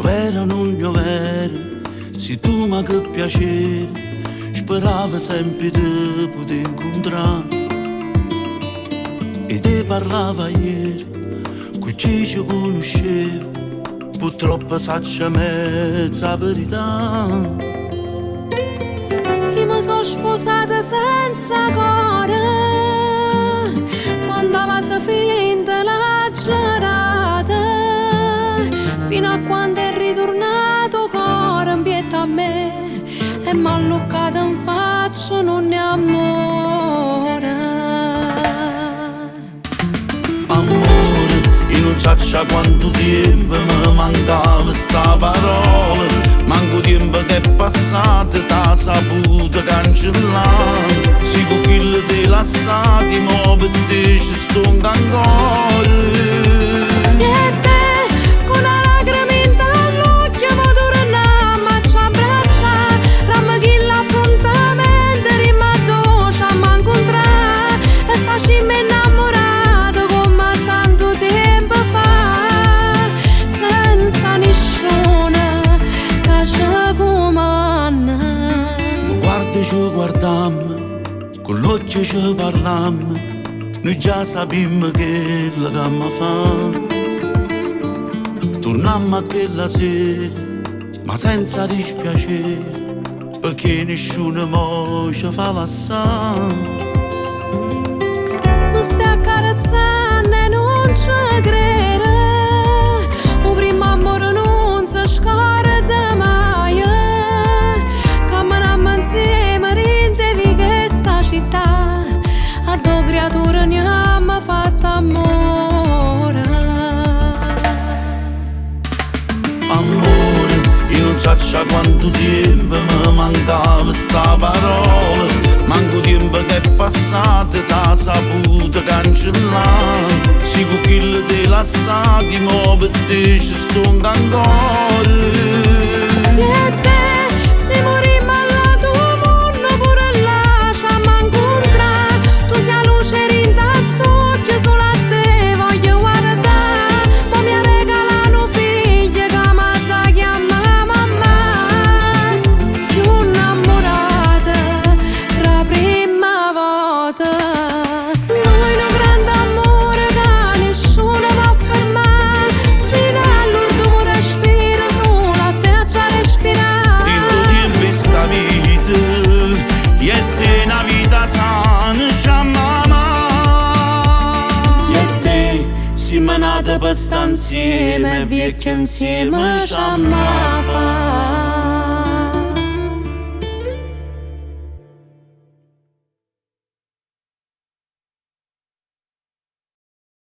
vera non vera, se tu mi che piacere, speravo sempre di poter incontrare. E te parlava ieri, con chi ci conoscevo, purtroppo saccia mezza verità. Io mi sono sposata senza cuore, quando aveva finito la giornata, fino a quando è ritornato cuore in pietà a me e m'ha luccato in faccia non ne amore. Amore, io non so quanto tempo mi mancava sta parola, manco tempo che è passato t'ha saputo cancellare. Se con quello te lasciati, mo per te ci sto ancora. E te, con una lacriminta all'occhio, mo torniamo a ci abbracciare, ramma che l'appuntamento rimma dolce a m'incontrare e facciamo innamorato come tanto tempo fa, senza nessuno che ci comanda. Guarda ci guardammo, con l'occhio ci parlammo, noi già sappiamo che la gamma fa. Tornammo a quella sera, ma senza dispiacere, perché nessuno mo ci fa lasciare. Mi stai accarezzando e non ci credo, il primo amore non si scorda mai, camminammo insieme rindevi che sta città, a due creature ne abbiamo fatto amore. Amore, io non so quanto tempo mi mancava sta parola, manco tempo che è passato t'ha saputo cancellare. Se con quello te lasciati, mo per te ci sto ancora. E te, se morimmo alla tua mondo pure là ci ammo incontrare, tu sei luce rintastucchio, solo a te voglio guardare, ma mi regalano figlie che mi da chiamare mamma, più innamorata la prima volta. Noi un grande amore che nessuno può fermare, fino all'ultimo respiro solo a te ci respirare. Tanto tempo in sta vita, io e te una vita sana ci amamo. Io e te siamo nati per stare insieme, vecchi insieme ci amamo.